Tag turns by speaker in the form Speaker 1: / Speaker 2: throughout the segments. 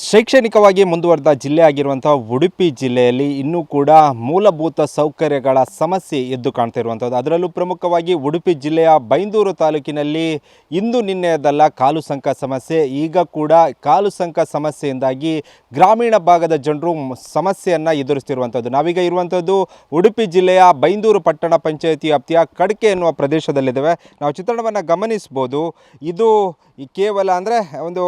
Speaker 1: ಶೈಕ್ಷಣಿಕವಾಗಿ ಮುಂದುವರೆದ ಜಿಲ್ಲೆ ಆಗಿರುವಂತಹ ಉಡುಪಿ ಜಿಲ್ಲೆಯಲ್ಲಿ ಇನ್ನೂ ಕೂಡ ಮೂಲಭೂತ ಸೌಕರ್ಯಗಳ ಸಮಸ್ಯೆ ಎದ್ದು ಕಾಣ್ತಾ ಇರುವಂಥದ್ದು. ಅದರಲ್ಲೂ ಪ್ರಮುಖವಾಗಿ ಉಡುಪಿ ಜಿಲ್ಲೆಯ ಬೈಂದೂರು ತಾಲೂಕಿನಲ್ಲಿ ಇಂದು ನಿನ್ನೆಯದಲ್ಲ ಕಾಲು ಸಂಕ ಸಮಸ್ಯೆ. ಈಗ ಕೂಡ ಕಾಲು ಸಂಕ ಸಮಸ್ಯೆಯಿಂದಾಗಿ ಗ್ರಾಮೀಣ ಭಾಗದ ಜನರು ಸಮಸ್ಯೆಯನ್ನು ಎದುರಿಸ್ತಿರುವಂಥದ್ದು. ನಾವೀಗ ಇರುವಂಥದ್ದು ಉಡುಪಿ ಜಿಲ್ಲೆಯ ಬೈಂದೂರು ಪಟ್ಟಣ ಪಂಚಾಯಿತಿ ವ್ಯಾಪ್ತಿಯ ಕಡಕೆ ಎನ್ನುವ ಪ್ರದೇಶದಲ್ಲಿದ್ದೇವೆ. ನಾವು ಚಿತ್ರಣವನ್ನು ಗಮನಿಸ್ಬೋದು. ಇದು ಕೇವಲ ಅಂದರೆ ಒಂದು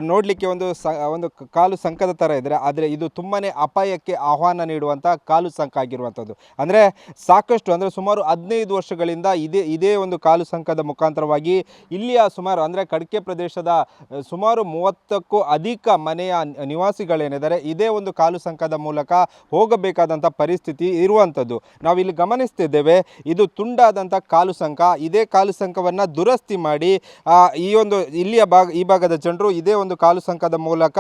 Speaker 1: ನೋಡಲಿಕ್ಕೆ ಒಂದು ಕಾಲು ಸಂಕದ ಥರ ಇದ್ದರೆ, ಆದರೆ ಇದು ತುಂಬಾ ಅಪಾಯಕ್ಕೆ ಆಹ್ವಾನ ನೀಡುವಂಥ ಕಾಲು ಸಂಕ ಆಗಿರುವಂಥದ್ದು. ಅಂದರೆ ಸಾಕಷ್ಟು, ಅಂದರೆ ಸುಮಾರು 15 ವರ್ಷಗಳಿಂದ ಇದೇ ಒಂದು ಕಾಲು ಸಂಕದ ಮುಖಾಂತರವಾಗಿ ಇಲ್ಲಿಯ ಸುಮಾರು, ಅಂದರೆ ಕಡಕೆ ಪ್ರದೇಶದ ಸುಮಾರು 30ಕ್ಕೂ ಅಧಿಕ ಮನೆಯ ನಿವಾಸಿಗಳೇನಿದ್ದಾರೆ ಇದೇ ಒಂದು ಕಾಲು ಸಂಕದ ಮೂಲಕ ಹೋಗಬೇಕಾದಂಥ ಪರಿಸ್ಥಿತಿ ಇರುವಂಥದ್ದು ನಾವಿಲ್ಲಿ ಗಮನಿಸ್ತಿದ್ದೇವೆ. ಇದು ತುಂಡಾದಂಥ ಕಾಲು ಸಂಕ. ಇದೇ ಕಾಲು ಸಂಕವನ್ನು ದುರಸ್ತಿ ಮಾಡಿ ಈ ಭಾಗದ ಜನರು ಇದೇ ಒಂದು ಕಾಲು ಸಂಕದ ಮೂಲಕ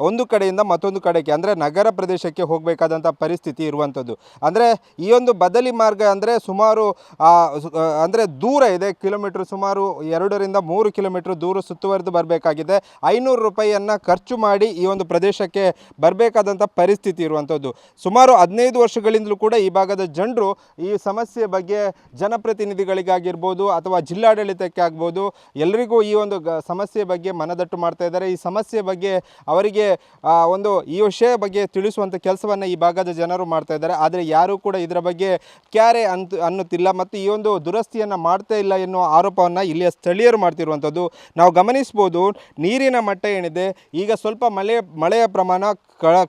Speaker 1: ಒಂದು ಕಡೆಯಿಂದ ಮತ್ತೊಂದು ಕಡೆಗೆ, ಅಂದರೆ ನಗರ ಪ್ರದೇಶಕ್ಕೆ ಹೋಗಬೇಕಾದಂಥ ಪರಿಸ್ಥಿತಿ ಇರುವಂಥದ್ದು. ಅಂದರೆ ಈ ಒಂದು ಬದಲಿ ಮಾರ್ಗ ಅಂದರೆ ಸುಮಾರು ಅಂದರೆ ದೂರ ಇದೆ, ಕಿಲೋಮೀಟ್ರ್ ಸುಮಾರು 2ರಿಂದ 3 ಕಿಲೋಮೀಟ್ರ್ ದೂರ ಸುತ್ತುವರೆದು ಬರಬೇಕಾಗಿದೆ. 500 ರೂಪಾಯಿಯನ್ನು ಖರ್ಚು ಮಾಡಿ ಈ ಒಂದು ಪ್ರದೇಶಕ್ಕೆ ಬರಬೇಕಾದಂಥ ಪರಿಸ್ಥಿತಿ ಇರುವಂಥದ್ದು. ಸುಮಾರು 15 ವರ್ಷಗಳಿಂದಲೂ ಕೂಡ ಈ ಭಾಗದ ಜನರು ಈ ಸಮಸ್ಯೆ ಬಗ್ಗೆ ಜನಪ್ರತಿನಿಧಿಗಳಿಗಾಗಿರ್ಬೋದು ಅಥವಾ ಜಿಲ್ಲಾಡಳಿತಕ್ಕೆ ಆಗ್ಬೋದು ಎಲ್ಲರಿಗೂ ಈ ಒಂದು ಸಮಸ್ಯೆ ಬಗ್ಗೆ ಮನದಟ್ಟು ಮಾಡ್ತಾ ಇದ್ದಾರೆ. ಈ ಸಮಸ್ಯೆ ಬಗ್ಗೆ ಅವರಿಗೆ ಈ ವಿಷಯ ಬಗ್ಗೆ ತಿಳಿಸುವಂಥ ಕೆಲಸವನ್ನು ಈ ಭಾಗದ ಜನರು ಮಾಡ್ತಾ ಇದ್ದಾರೆ. ಆದರೆ ಯಾರೂ ಕೂಡ ಇದರ ಬಗ್ಗೆ ಕ್ಯಾರೆ ಅನ್ನುತ್ತಿಲ್ಲ ಮತ್ತು ಈ ಒಂದು ದುರಸ್ತಿಯನ್ನು ಮಾಡ್ತಾ ಇಲ್ಲ ಎನ್ನುವ ಆರೋಪವನ್ನು ಇಲ್ಲಿಯ ಸ್ಥಳೀಯರು ಮಾಡ್ತಿರುವಂಥದ್ದು ನಾವು ಗಮನಿಸ್ಬೋದು. ನೀರಿನ ಮಟ್ಟ ಏನಿದೆ ಈಗ ಸ್ವಲ್ಪ ಮಳೆಯ ಪ್ರಮಾಣ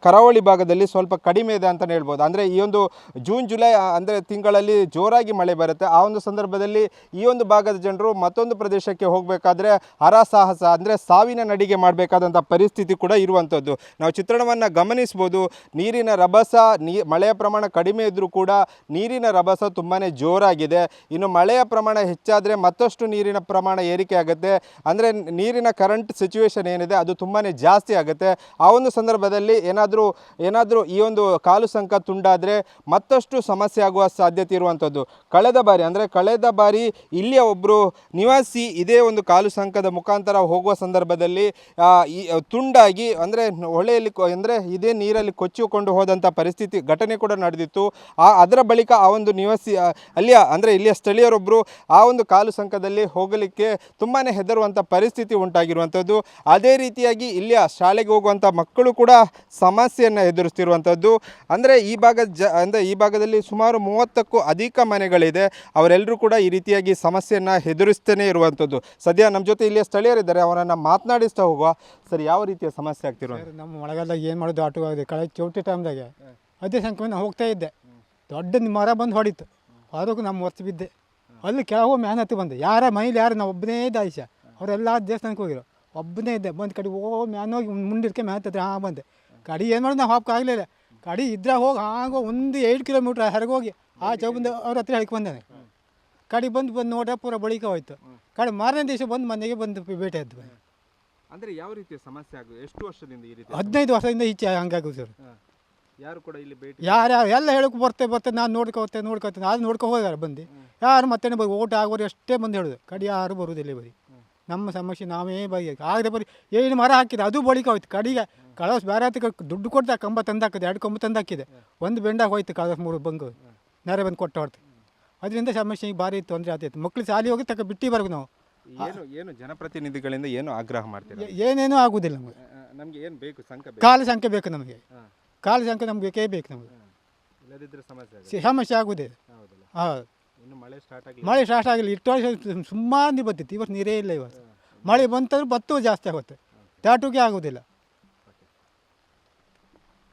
Speaker 1: ಕರಾವಳಿ ಭಾಗದಲ್ಲಿ ಸ್ವಲ್ಪ ಕಡಿಮೆ ಇದೆ ಅಂತಲೇ ಹೇಳ್ಬೋದು. ಅಂದರೆ ಈ ಒಂದು ಜೂನ್ ಜುಲೈ ಅಂದರೆ ತಿಂಗಳಲ್ಲಿ ಜೋರಾಗಿ ಮಳೆ ಬರುತ್ತೆ. ಆ ಒಂದು ಸಂದರ್ಭದಲ್ಲಿ ಈ ಒಂದು ಭಾಗದ ಜನರು ಮತ್ತೊಂದು ಪ್ರದೇಶಕ್ಕೆ ಹೋಗಬೇಕಾದ್ರೆ ಹರಸಾಹಸ, ಅಂದರೆ ಸಾವಿನ ನಡಿಗೆ ಮಾಡಬೇಕಾದಂಥ ಪರಿಸ್ಥಿತಿ ಕೂಡ ಇರುವಂಥದ್ದು ನಾವು ಚಿತ್ರಣವನ್ನು ಗಮನಿಸ್ಬೋದು. ನೀರಿನ ರಭಸ, ಮಳೆಯ ಪ್ರಮಾಣ ಕಡಿಮೆ ಇದ್ದರೂ ಕೂಡ ನೀರಿನ ರಭಸ ತುಂಬಾ ಜೋರಾಗಿದೆ. ಇನ್ನು ಮಳೆಯ ಪ್ರಮಾಣ ಹೆಚ್ಚಾದರೆ ಮತ್ತಷ್ಟು ನೀರಿನ ಪ್ರಮಾಣ ಏರಿಕೆ ಆಗುತ್ತೆ. ಅಂದರೆ ನೀರಿನ ಕರೆಂಟ್ ಸಿಚುವೇಶನ್ ಏನಿದೆ ಅದು ತುಂಬಾ ಜಾಸ್ತಿ ಆಗುತ್ತೆ. ಆ ಒಂದು ಸಂದರ್ಭದಲ್ಲಿ ಏನಾದರೂ ಈ ಒಂದು ಕಾಲು ಸಂಕ ತುಂಡಾದರೆ ಮತ್ತಷ್ಟು ಸಮಸ್ಯೆ ಆಗುವ ಸಾಧ್ಯತೆ ಇರುವಂಥದ್ದು. ಕಳೆದ ಬಾರಿ ಇಲ್ಲಿಯ ಒಬ್ಬರು ನಿವಾಸಿ ಇದೇ ಒಂದು ಕಾಲು ಸಂಕದ ಮುಖಾಂತರ ಹೋಗುವ ಸಂದರ್ಭದಲ್ಲಿ ತುಂಡಾಗಿ, ಅಂದರೆ ಹೊಳೆಯಲ್ಲಿ, ಅಂದರೆ ಇದೇ ನೀರಲ್ಲಿ ಕೊಚ್ಚಿಕೊಂಡು ಹೋದಂಥ ಘಟನೆ ಕೂಡ ನಡೆದಿತ್ತು. ಅದರ ಬಳಿಕ ಆ ಒಂದು ನಿವಾಸಿ ಇಲ್ಲಿಯ ಸ್ಥಳೀಯರೊಬ್ಬರು ಆ ಒಂದು ಕಾಲು ಸಂಕದಲ್ಲಿ ಹೋಗಲಿಕ್ಕೆ ತುಂಬಾ ಹೆದರುವಂಥ ಪರಿಸ್ಥಿತಿ ಉಂಟಾಗಿರುವಂಥದ್ದು. ಅದೇ ರೀತಿಯಾಗಿ ಇಲ್ಲಿಯ ಶಾಲೆಗೆ ಹೋಗುವಂಥ ಮಕ್ಕಳು ಕೂಡ ಸಮಸ್ಯೆಯನ್ನು ಎದುರಿಸ್ತಿರುವಂಥದ್ದು. ಅಂದರೆ ಈ ಭಾಗದಲ್ಲಿ ಸುಮಾರು 30ಕ್ಕೂ ಅಧಿಕ ಮನೆಗಳಿದೆ. ಅವರೆಲ್ಲರೂ ಕೂಡ ಈ ರೀತಿಯಾಗಿ ಸಮಸ್ಯೆಯನ್ನು ಎದುರಿಸ್ತಲೇ ಇರುವಂಥದ್ದು. ಸದ್ಯ ನಮ್ಮ ಜೊತೆ ಇಲ್ಲಿಯ ಸ್ಥಳೀಯರಿದ್ದಾರೆ, ಅವರನ್ನು ಮಾತನಾಡಿಸ್ತಾ ಹೋಗುವ. ಸರ್, ಯಾವ ರೀತಿಯ ಸಮಸ್ಯೆ ಆಗ್ತಿರೋ?
Speaker 2: ನಮ್ಮ ಮಳೆಗಾಲದಾಗ ಏನು ಮಾಡೋದು, ಆಟೋ ಆಗಿದೆ. ಕಳೆದ ಚೌಟಿ ಟೈಮ್ದಾಗೆ ಅದೇ ಸಂಖ್ಯೆ ನಾನು ಹೋಗ್ತಾ ಇದ್ದೆ, ದೊಡ್ಡ ಮರ ಬಂದು ಹೊಡಿತು. ಅದಕ್ಕೂ ನಮ್ಮ ಹೊತ್ತು ಬಿದ್ದೆ. ಅಲ್ಲಿ ಕೆಲವು ಮ್ಯಾನ್ ಬಂದೆ, ಮನೇಲಿ ನಾವು ಒಬ್ಬನೇ ದಾಯಿಸ, ಅವರೆಲ್ಲ ದೇವಸ್ಥಾನಕ್ಕೆ ಹೋಗಿರೋ, ಒಬ್ಬನೇ ಇದ್ದೆ. ಬಂದು ಕಡೆ ಮ್ಯಾನ್ ಹೋಗಿ ಮುಂದಿರ್ಕೆ ಮ್ಯಾನ್ ಹತ್ತಿರ ಬಂದೆ. ಕಡೆ ಏನು ಮಾಡೋದು, ನಾವು ಹಾಕೋಕ್ಕಾಗಲಿಲ್ಲ. ಕಡೆ ಇದ್ರೆ ಹೋಗಿ ಒಂದು 7 ಕಿಲೋಮೀಟ್ರ್ ಹೊರಗೋಗಿ ಆ ಚೌಕಂದ ಅವ್ರ ಹತ್ರ ಹೇಳ್ಕೊ ಬಂದೇನೆ. ಕಡೆ ಬಂದು ನೋಡ್ರೆ ಪೂರ ಬಳಿಕ ಹೋಯ್ತು. ಕಡೆ ಮಾರನೇ ದಿವಸ ಬಂದು ಮನೆಗೆ ಬಂದು ಭೇಟಿ ಆದ್ದು.
Speaker 1: ಅಂದರೆ ಯಾವ ರೀತಿಯ ಸಮಸ್ಯೆ ಆಗೋದು? ಎಷ್ಟು ವರ್ಷದಿಂದ ಈ ರೀತಿ?
Speaker 2: 15 ವರ್ಷದಿಂದ ಈಚೆ ಹಂಗಾಗೋದು ಸರ್.
Speaker 1: ಯಾರು ಕೂಡ ಇಲ್ಲಿ ಭೇಟಿ
Speaker 2: ಎಲ್ಲ ಹೇಳಕ್ಕೆ ಬರ್ತೇನೆ, ನಾನು ನೋಡ್ಕೋತೇನೆ ಅದು ನೋಡ್ಕೊ ಹೋಗಾರೆ ಬಂದು. ಯಾರು ಮತ್ತೆ ಓಟ್ ಆಗೋರು ಎಷ್ಟೇ ಬಂದು ಹೇಳೋದು, ಕಡೆ ಯಾರು ಬರೋದಿಲ್ಲ. ಬರೀ ನಮ್ಮ ಸಮಸ್ಯೆ ನಾವೇ ಆಗದೆ ಬರೀ 7 ಮರ ಹಾಕಿದೆ, ಅದು ಬಳಿಕ ಹೋಯ್ತು. ಕಡೆಗೆ ಕಳಸ ಬೇರೆ ಹತ್ತಿರ ದುಡ್ಡು ಕೊಡ್ತಾ ಕಂಬ ತಂದಾಕಿದೆ, 2 ಕಂಬ ತಂದಾಕಿದೆ. ಒಂದು ಬೆಂಡಾಗ ಹೋಯ್ತು, ಕಳಸ 3 ಬಂಗು ನೆರೆ ಬಂದು ಕೊಟ್ಟು ಹೊಡ್ತು. ಅದರಿಂದ ಸಮಸ್ಯೆ ಭಾರಿ ತೊಂದರೆ ಆಗ್ತಿತ್ತು. ಮಕ್ಕಳು ಶಾಲೆ ಹೋಗಿ ಬಿಟ್ಟು ಬರ್ಬೇಕು ನಾವು.
Speaker 1: ಏನು ಜನಪ್ರತಿನಿಧಿಗಳಿಂದ ಏನು ಆಗ್ರಹ ಮಾಡ್ತೀವಿ?
Speaker 2: ಏನೇನೂ ಆಗೋದಿಲ್ಲ
Speaker 1: ನಮಗೆ ಏನು ಬೇಕು?
Speaker 2: ಕಾಲು ಸಂಖ್ಯೆ ಬೇಕು ನಮಗೆ. ಕಾಲು ಸಂಖ್ಯೆ ನಮ್ಗೆ ಬೇಕೇ ಬೇಕು. ನಮಗೆ
Speaker 1: ಇಲ್ಲದಿದ್ದರೆ
Speaker 2: ಸಮಸ್ಯೆ ಆಗೋದೇ. ಹೌದು, ಮಳೆ ಸ್ಟಾರ್ಟ್ ಆಗಿಲ್ಲ. ಇಟ್ಟು ವರ್ಷ ಸುಮಾರು ನೀರು ಬರ್ತಿತ್ತು, ಇವತ್ತು ನೀರೇ ಇಲ್ಲ. ಇವತ್ತು ಮಳೆ ಬಂತಂದ್ರೆ ಬತ್ತು ಜಾಸ್ತಿ ಆಗುತ್ತೆ, ದಾಟೋಕೆ ಆಗೋದಿಲ್ಲ.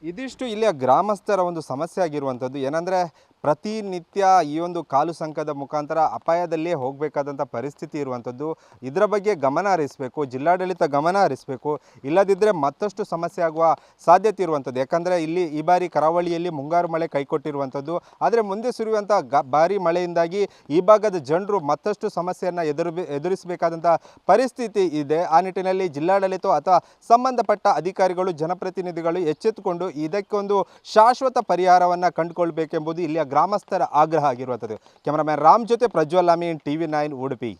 Speaker 1: ಇದಿಷ್ಟು ಇಲ್ಲಿಯ ಗ್ರಾಮಸ್ಥರ ಒಂದು ಸಮಸ್ಯೆ ಆಗಿರುವಂಥದ್ದು. ಏನಂದರೆ ಪ್ರತಿನಿತ್ಯ ಈ ಒಂದು ಕಾಲು ಸಂಕದ ಮುಖಾಂತರ ಅಪಾಯದಲ್ಲೇ ಹೋಗಬೇಕಾದಂಥ ಪರಿಸ್ಥಿತಿ ಇರುವಂಥದ್ದು. ಇದರ ಬಗ್ಗೆ ಗಮನ ಹರಿಸಬೇಕು, ಜಿಲ್ಲಾಡಳಿತ ಗಮನ ಹರಿಸಬೇಕು. ಇಲ್ಲದಿದ್ದರೆ ಮತ್ತಷ್ಟು ಸಮಸ್ಯೆ ಆಗುವ ಸಾಧ್ಯತೆ ಇರುವಂಥದ್ದು. ಯಾಕಂದರೆ ಈ ಬಾರಿ ಕರಾವಳಿಯಲ್ಲಿ ಮುಂಗಾರು ಮಳೆ ಕೈಕೊಟ್ಟಿರುವಂಥದ್ದು. ಆದರೆ ಮುಂದೆ ಸುರಿಯುವಂಥ ಭಾರಿ ಮಳೆಯಿಂದಾಗಿ ಈ ಭಾಗದ ಜನರು ಮತ್ತಷ್ಟು ಸಮಸ್ಯೆಯನ್ನು ಎದುರಿಸಬೇಕಾದಂಥ ಪರಿಸ್ಥಿತಿ ಇದೆ. ಆ ನಿಟ್ಟಿನಲ್ಲಿ ಜಿಲ್ಲಾಡಳಿತ ಅಥವಾ ಸಂಬಂಧಪಟ್ಟ ಅಧಿಕಾರಿಗಳು, ಜನಪ್ರತಿನಿಧಿಗಳು ಎಚ್ಚೆತ್ತುಕೊಂಡು ಇದಕ್ಕೊಂದು ಶಾಶ್ವತ ಪರಿಹಾರವನ್ನು ಕಂಡುಕೊಳ್ಬೇಕೆಂಬುದು ಇಲ್ಲಿಯ ಗ್ರಾಮಸ್ಥರ ಆಗ್ರಹ ಆಗಿರುವಂಥದ್ದು. ಕ್ಯಾಮರಾಮ್ಯಾನ್ ರಾಮ್ ಜೊತೆ ಪ್ರಜ್ವಲ್ ಲಾಮಿ, TV9 ಉಡುಪಿ.